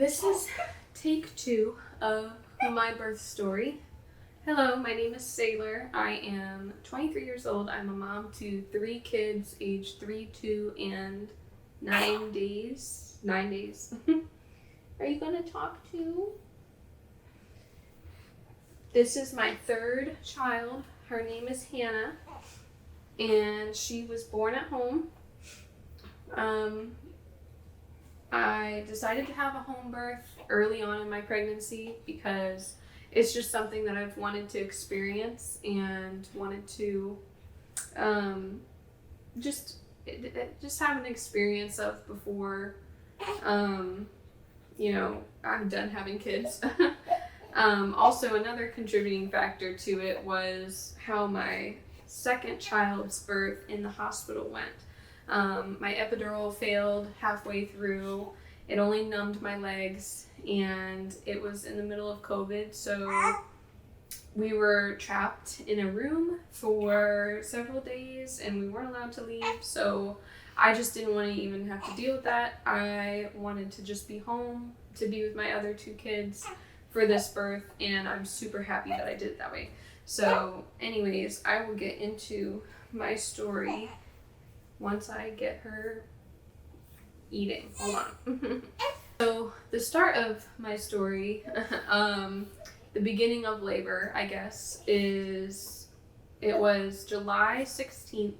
This is take 2 of my birth story. Hello, my name is Sailor. I am 23 years old. I'm a mom to 3 kids, aged 3, 2, and 9 days. 9 days. Are you going to talk to? This is my 3rd child. Her name is Hannah, and she was born at home. I decided to have a home birth early on in my pregnancy because it's just something that I've wanted to experience and wanted to just have an experience of before I'm done having kids. Also, another contributing factor to it was how my 2nd child's birth in the hospital went. My epidural failed halfway through. It only numbed my legs, and it was in the middle of COVID, so we were trapped in a room for several days, and we weren't allowed to leave, so I just didn't want to even have to deal with that. I wanted to just be home to be with my other 2 kids for this birth, and I'm super happy that I did it that way. So anyways, I will get into my story once I get her eating. Hold on. So the start of my story, the beginning of labor, I guess, it was July 16th.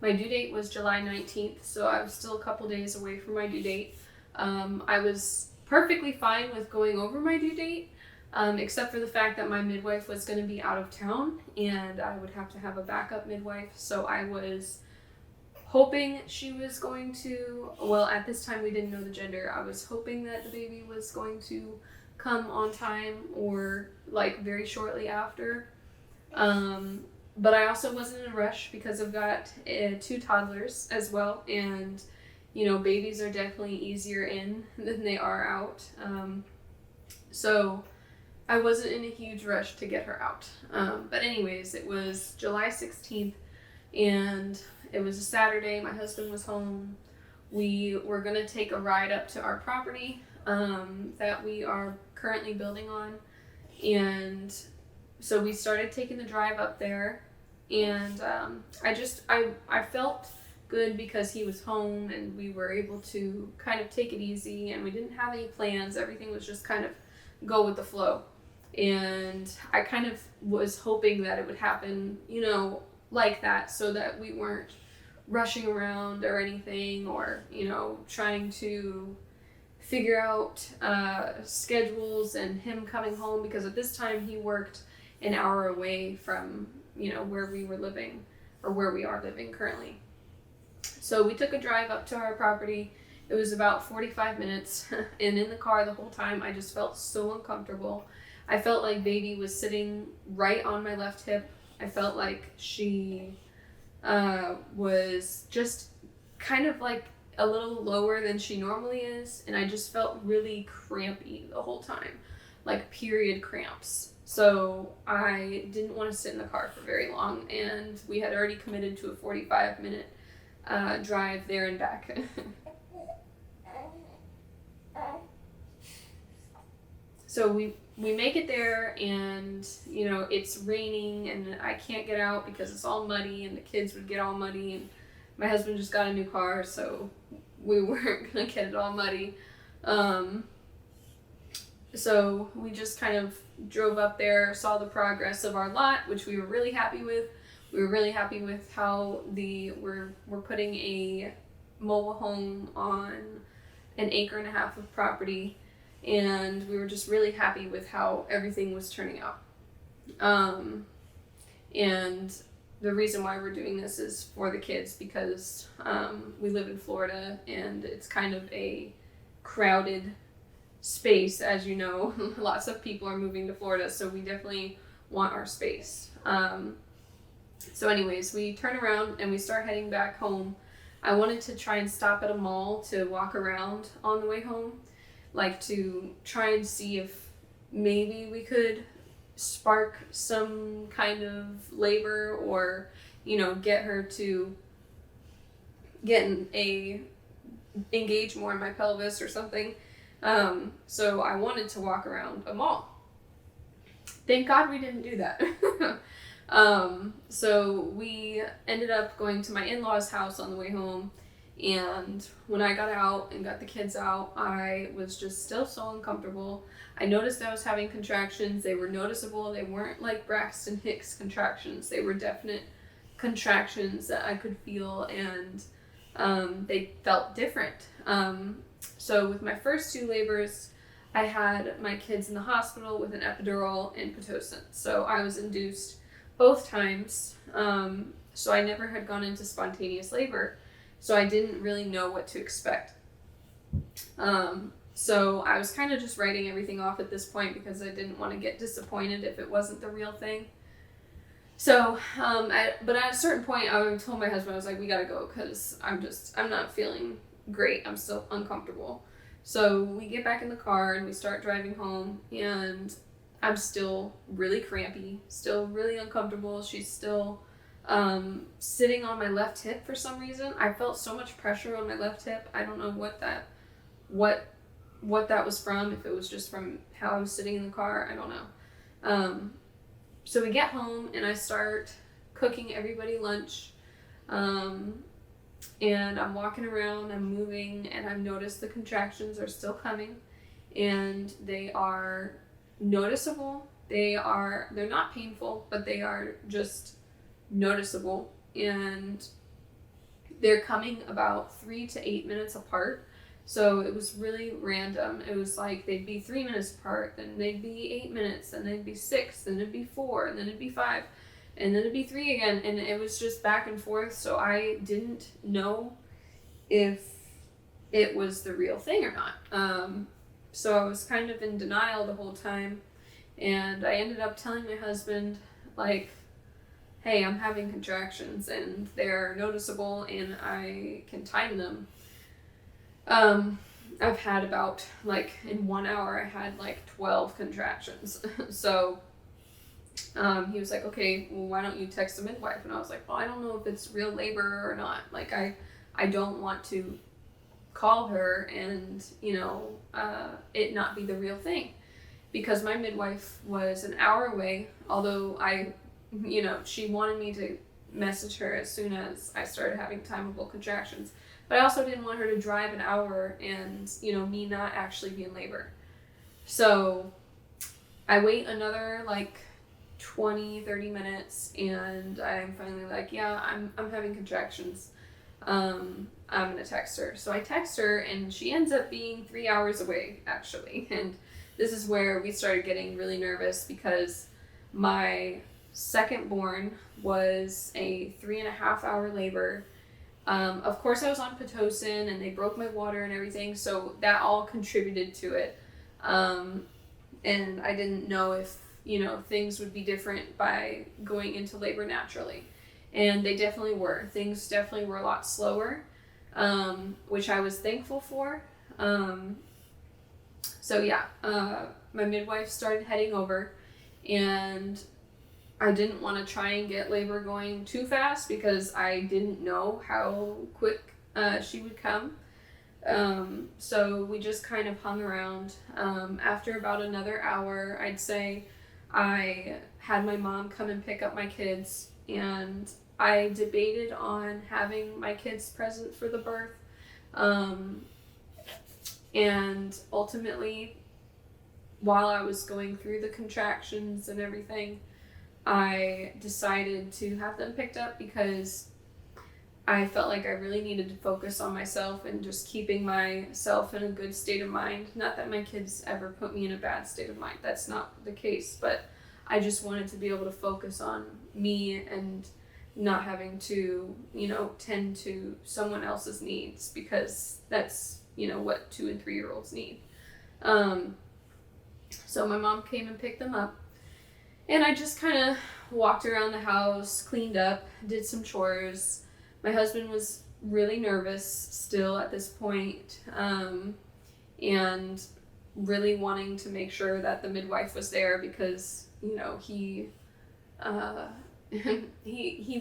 My due date was July 19th, so I was still a couple days away from my due date. I was perfectly fine with going over my due date, except for the fact that my midwife was going to be out of town and I would have to have a backup midwife. So I was hoping she was going to, well, at this time we didn't know the gender. I was hoping that the baby was going to come on time or like very shortly after. But I also wasn't in a rush because I've got 2 toddlers as well. And, babies are definitely easier in than they are out. So I wasn't in a huge rush to get her out. But anyways, it was July 16th and it was a Saturday. My husband was home. We were going to take a ride up to our property that we are currently building on. And so we started taking the drive up there. And I felt good because he was home and we were able to kind of take it easy and we didn't have any plans. Everything was just kind of go with the flow. And I kind of was hoping that it would happen, like that, so that we weren't rushing around or anything, or trying to figure out schedules and him coming home, because at this time he worked an hour away from where we were living, or where we are living currently. So we took a drive up to our property. It was about 45 minutes and in the car the whole time I just felt so uncomfortable. I felt like baby was sitting right on my left hip. I felt like she was just kind of like a little lower than she normally is, and I just felt really crampy the whole time, like period cramps. So I didn't want to sit in the car for very long, and we had already committed to a 45-minute drive there and back. So we make it there, and it's raining and I can't get out because it's all muddy and the kids would get all muddy, and my husband just got a new car, so we weren't gonna get it all muddy. So we just kind of drove up there, saw the progress of our lot, which we were really happy with. We were really happy with how we're putting a mobile home on an 1.5 acres of property. And we were just really happy with how everything was turning out. And the reason why we're doing this is for the kids, because we live in Florida and it's kind of a crowded space, as you know. Lots of people are moving to Florida, so we definitely want our space. So anyways, we turn around and we start heading back home. I wanted to try and stop at a mall to walk around on the way home, like to try and see if maybe we could spark some kind of labor, or get her to engage more in my pelvis or something. So I wanted to walk around a mall. Thank God we didn't do that. So we ended up going to my in-laws' house on the way home, and when I got out and got the kids out, I was just still so uncomfortable. I noticed I was having contractions. They were noticeable. They weren't like Braxton Hicks contractions. They were definite contractions that I could feel, and they felt different. So with my first 2 labors, I had my kids in the hospital with an epidural and Pitocin. So I was induced both times. So I never had gone into spontaneous labor. So I didn't really know what to expect. So I was kind of just writing everything off at this point because I didn't want to get disappointed if it wasn't the real thing. So, but at a certain point, I told my husband, I was like, we gotta go because I'm not feeling great. I'm still uncomfortable. So we get back in the car and we start driving home, and I'm still really crampy, still really uncomfortable. She's still sitting on my left hip for some reason. I felt so much pressure on my left hip. I don't know what that was from, if it was just from how I was sitting in the car. I don't know. So we get home and I start cooking everybody lunch. And I'm walking around, I'm moving, and I've noticed the contractions are still coming, and they are noticeable. They're not painful, but they are just noticeable, and they're coming about 3 to 8 minutes apart. So it was really random. It was like they'd be 3 minutes apart, then they'd be 8 minutes, then they'd be 6, then it'd be 4, and then it'd be 5. And then it'd be 3 again, and it was just back and forth, so I didn't know if it was the real thing or not. So I was kind of in denial the whole time, and I ended up telling my husband, like, hey, I'm having contractions, and they're noticeable, and I can time them. I've had about, like, in 1 hour, I had, like, 12 contractions, so... he was like, okay, well, why don't you text a midwife? And I was like, well, I don't know if it's real labor or not. Like, I don't want to call her and, it not be the real thing. Because my midwife was an hour away, although she wanted me to message her as soon as I started having timeable contractions. But I also didn't want her to drive an hour and, me not actually be in labor. So I wait another, 20-30 minutes, and I'm finally like, yeah, I'm having contractions. I'm gonna text her. So I text her, and she ends up being 3 hours away, actually. And this is where we started getting really nervous because my second born was a 3.5 hour labor. Of course I was on Pitocin, and they broke my water and everything, so that all contributed to it. And I didn't know if things would be different by going into labor naturally. And they definitely were. Things definitely were a lot slower, which I was thankful for. My midwife started heading over, and I didn't want to try and get labor going too fast because I didn't know how quick she would come. So we just kind of hung around. After about another hour, I'd say, I had my mom come and pick up my kids, and I debated on having my kids present for the birth. And ultimately, while I was going through the contractions and everything, I decided to have them picked up because I felt like I really needed to focus on myself and just keeping myself in a good state of mind. Not that my kids ever put me in a bad state of mind. That's not the case. But I just wanted to be able to focus on me and not having to, tend to someone else's needs, because that's, what 2 and 3 year olds need. So my mom came and picked them up. And I just kind of walked around the house, cleaned up, did some chores. My husband was really nervous still at this point, and really wanting to make sure that the midwife was there because, he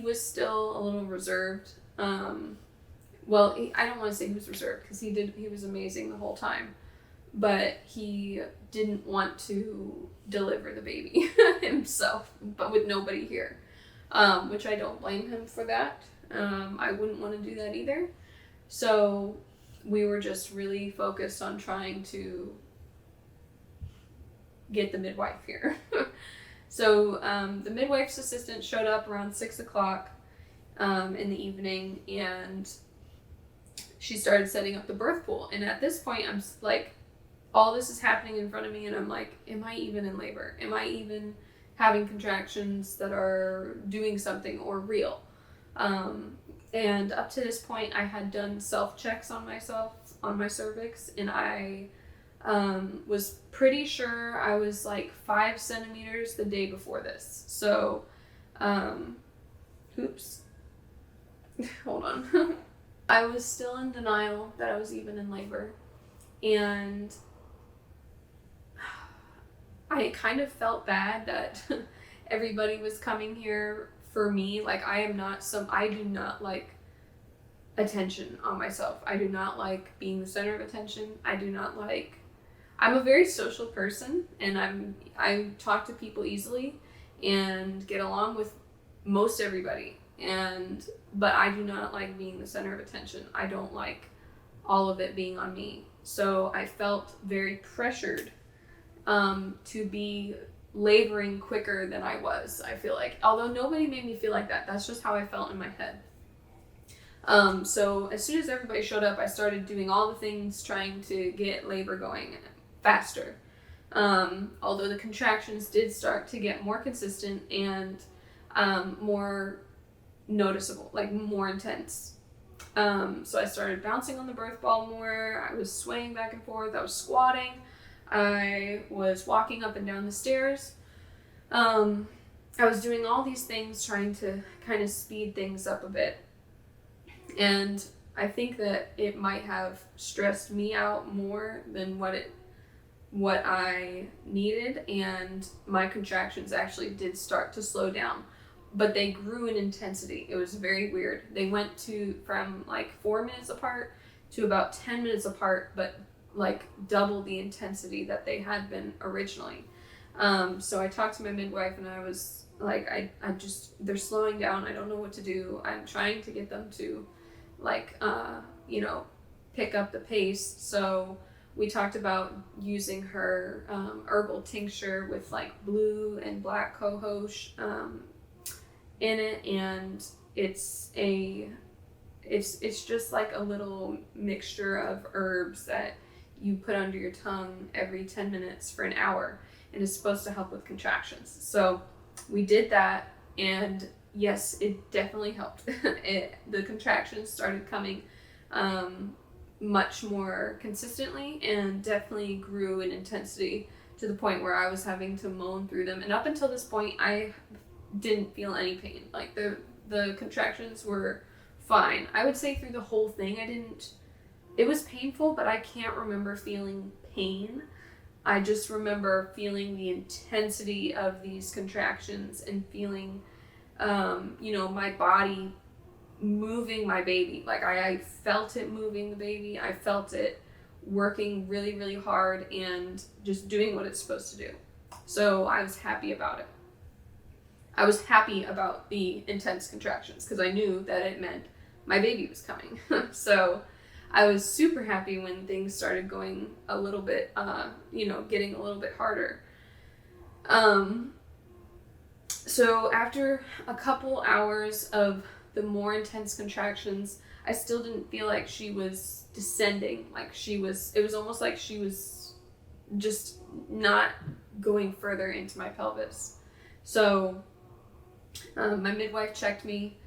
was still a little reserved. I don't want to say he was reserved because he was amazing the whole time. but he didn't want to deliver the baby himself, but with nobody here, which I don't blame him for that. I wouldn't want to do that either. So we were just really focused on trying to get the midwife here. So the midwife's assistant showed up around 6 o'clock in the evening, and she started setting up the birth pool. And at this point, I'm like, all this is happening in front of me, and I'm like, am I even in labor? Am I even having contractions that are doing something or real? And up to this point, I had done self-checks on myself, on my cervix, and I was pretty sure I was like 5 centimeters the day before this. So, oops, hold on. I was still in denial that I was even in labor, and I kind of felt bad that everybody was coming here for me. Like, I do not like attention on myself. I do not like being the center of attention. I'm a very social person, and I talk to people easily and get along with most everybody. But I do not like being the center of attention. I don't like all of it being on me. So I felt very pressured to be laboring quicker than I was, I feel like. Although nobody made me feel like that. That's just how I felt in my head. So as soon as everybody showed up, I started doing all the things trying to get labor going faster. Although the contractions did start to get more consistent and more noticeable, like more intense. So I started bouncing on the birth ball more. I was swaying back and forth. I was squatting. I was walking up and down the stairs. I was doing all these things trying to kind of speed things up a bit. And I think that it might have stressed me out more than what I needed, and my contractions actually did start to slow down, but they grew in intensity. It was very weird. They went from like 4 minutes apart to about 10 minutes apart, but like double the intensity that they had been originally. So I talked to my midwife, and I was like, they're slowing down. I don't know what to do. I'm trying to get them to pick up the pace. So we talked about using her herbal tincture with like blue and black cohosh in it, and it's just like a little mixture of herbs that you put under your tongue every 10 minutes for an hour, and it's supposed to help with contractions. So we did that, and yes, it definitely helped. The contractions started coming much more consistently, and definitely grew in intensity to the point where I was having to moan through them. And up until this point, I didn't feel any pain. Like the contractions were fine. I would say through the whole thing, it was painful, but I can't remember feeling pain. I just remember feeling the intensity of these contractions and feeling, my body moving my baby. Like I felt it moving the baby. I felt it working really, really hard and just doing what it's supposed to do. So I was happy about it. I was happy about the intense contractions because I knew that it meant my baby was coming. So I was super happy when things started going a little bit, getting a little bit harder. So after a couple hours of the more intense contractions, I still didn't feel like she was descending. It was almost like she was just not going further into my pelvis. So my midwife checked me.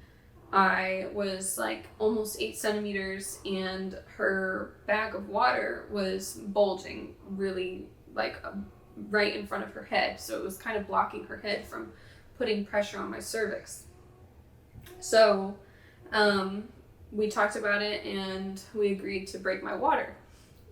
I was like almost 8 centimeters, and her bag of water was bulging really right in front of her head. So it was kind of blocking her head from putting pressure on my cervix. So we talked about it, and we agreed to break my water.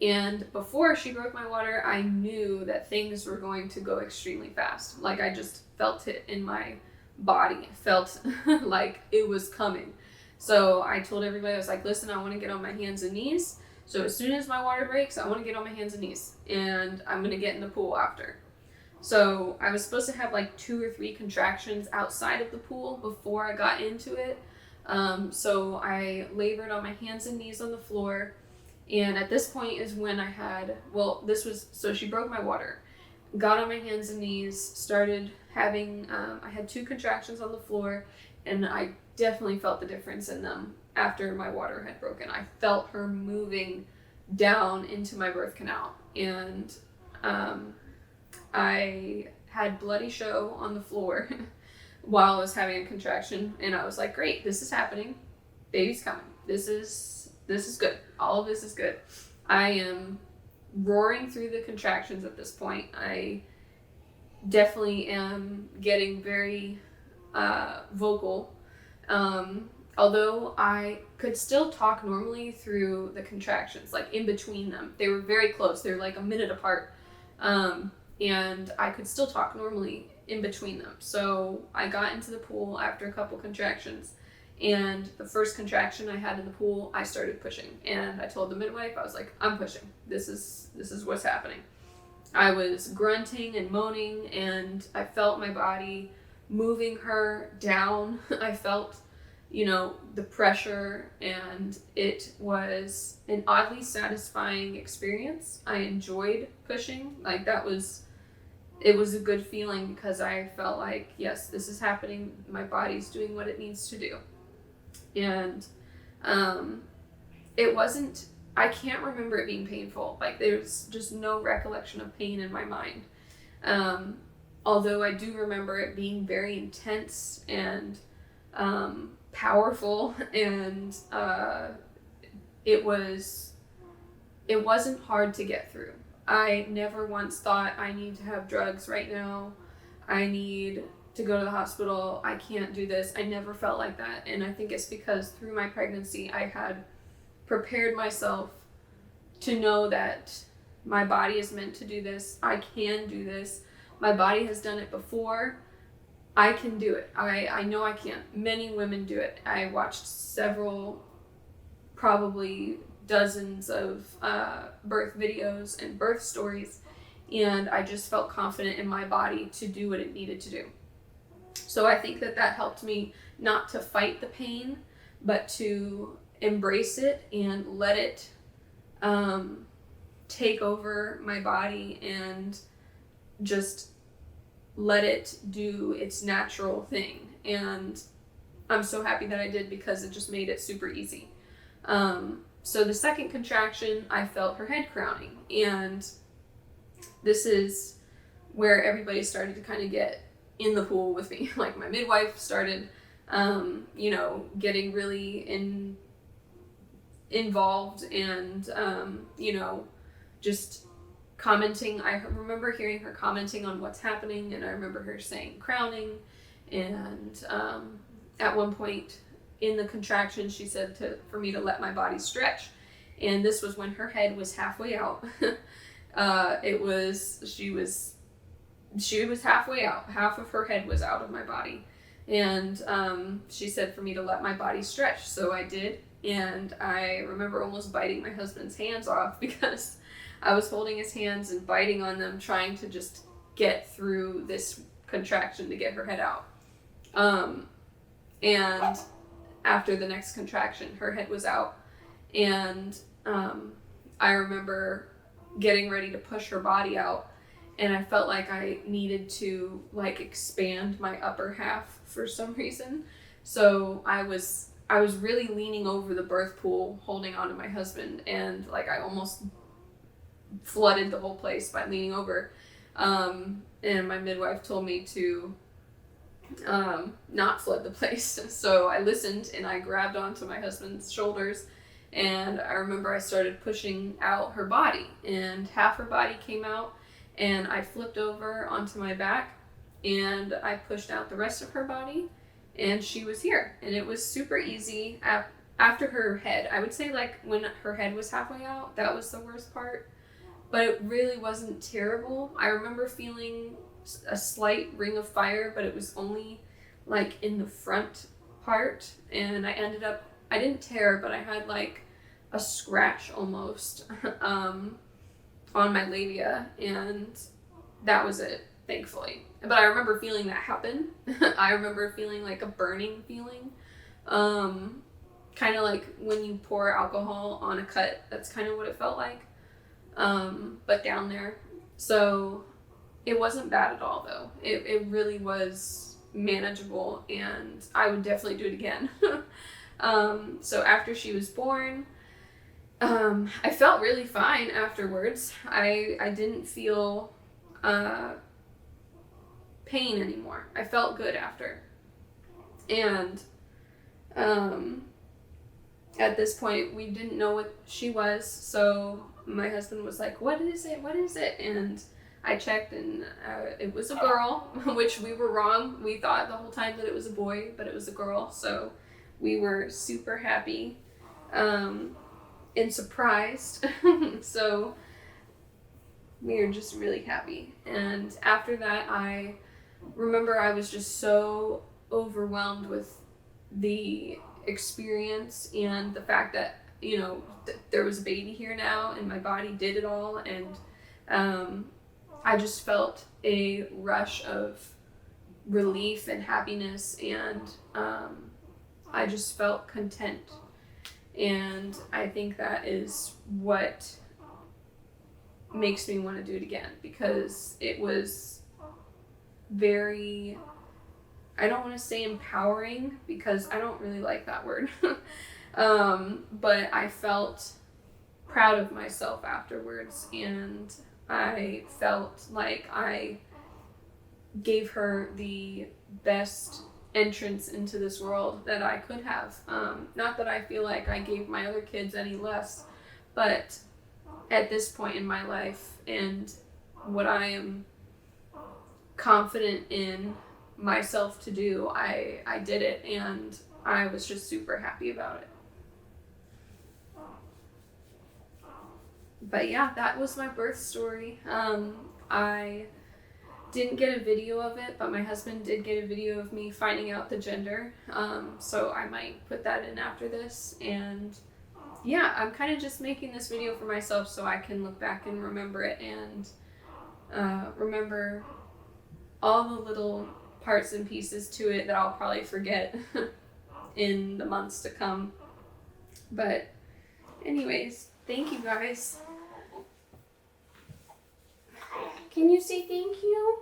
And before she broke my water, I knew that things were going to go extremely fast. Like I just felt it in my body. I felt like it was coming. So I told everybody, I was like, listen, I want to get on my hands and knees So as soon as my water breaks, I want to get on my hands and knees, and I'm going to get in the pool after. So I was supposed to have like 2 or 3 contractions outside of the pool before I got into it. So I labored on my hands and knees on the floor. And at this point is when I had, so she broke my water. Got on my hands and knees, started having, I had 2 contractions on the floor, and I definitely felt the difference in them after my water had broken. I felt her moving down into my birth canal, and I had bloody show on the floor while I was having a contraction, and I was like, great, this is happening. Baby's coming. This is good. All of this is good. I am roaring through the contractions at this point. I definitely am getting very vocal. Although I could still talk normally through the contractions, like in between them. They were very close. They were like a minute apart. And I could still talk normally in between them. So I got into the pool after a couple contractions, and the first contraction I had in the pool, I started pushing, and I told the midwife, I was like, I'm pushing. This is what's happening. I was grunting and moaning, and I felt my body moving her down. I felt, the pressure, and it was an oddly satisfying experience. I enjoyed pushing. Like, it was a good feeling because I felt like, yes, this is happening. My body's doing what it needs to do. And it wasn't, I can't remember it being painful. Like, there's just no recollection of pain in my mind. Although I do remember it being very intense and powerful, and it wasn't hard to get through. I never once thought, I need to have drugs right now. I need to go to the hospital. I can't do this. I never felt like that. And I think it's because through my pregnancy, I had prepared myself to know that my body is meant to do this. I can do this. My body has done it before. I can do it. I know I can. Many women do it. I watched several, probably dozens of birth videos and birth stories, and I just felt confident in my body to do what it needed to do. So I think that helped me not to fight the pain, but to embrace it and let it take over my body and just let it do its natural thing. And I'm so happy that I did, because it just made it super easy. So the second contraction, I felt her head crowning, and this is where everybody started to kind of get in the pool with me. Like, my midwife started, getting really involved, and, just commenting. I remember hearing her commenting on what's happening, and I remember her saying crowning, and at one point in the contraction, she said for me to let my body stretch, and this was when her head was halfway out. She was halfway out. Half of her head was out of my body, and she said for me to let my body stretch. So I did, and I remember almost biting my husband's hands off because I was holding his hands and biting on them, trying to just get through this contraction to get her head out. And after the next contraction, her head was out, and I remember getting ready to push her body out, and I felt like I needed to expand my upper half for some reason. So I was really leaning over the birth pool, holding on to my husband, and I almost flooded the whole place by leaning over. And my midwife told me to not flood the place. So I listened, and I grabbed onto my husband's shoulders, and I remember I started pushing out her body, and half her body came out, and I flipped over onto my back, and I pushed out the rest of her body, and she was here. And it was super easy. After her head, I would say when her head was halfway out, that was the worst part, but it really wasn't terrible. I remember feeling a slight ring of fire, but it was only in the front part, and I didn't tear, but I had a scratch almost on my labia, and that was it, thankfully. But I remember feeling that happen. I remember feeling like a burning feeling. Kind of like when you pour alcohol on a cut. That's kind of what it felt like. But down there. So it wasn't bad at all, though. It really was manageable, and I would definitely do it again. So after she was born, I felt really fine afterwards. I didn't feel pain anymore. I felt good after. And at this point, we didn't know what she was, so my husband was like, what is it? What is it? And I checked, and it was a girl, which we were wrong. We thought the whole time that it was a boy, but it was a girl, so we were super happy and surprised. So we were just really happy. And after that, I remember I was just so overwhelmed with the experience and the fact that, you know, there was a baby here now, and my body did it all, and I just felt a rush of relief and happiness, and I just felt content. And I think that is what makes me want to do it again, because it was very, I don't want to say empowering, because I don't really like that word. But I felt proud of myself afterwards, and I felt like I gave her the best entrance into this world that I could have. Not that I feel like I gave my other kids any less, but at this point in my life and what I am confident in myself to do, I did it, and I was just super happy about it. But yeah, that was my birth story. I didn't get a video of it, but my husband did get a video of me finding out the gender. So I might put that in after this. And yeah, I'm kind of just making this video for myself so I can look back and remember it, and remember all the little parts and pieces to it that I'll probably forget in the months to come. But anyways, thank you guys. Can you say thank you,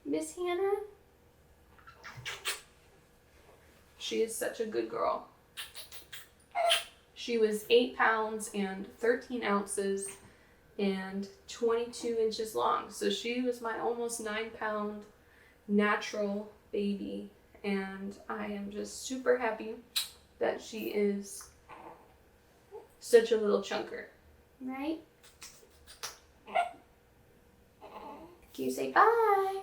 Miss Hannah? She is such a good girl. She was 8 pounds and 13 ounces and 22 inches long. So she was my almost 9-pound natural baby. And I am just super happy that she is such a little chunker. Right? Can you say bye?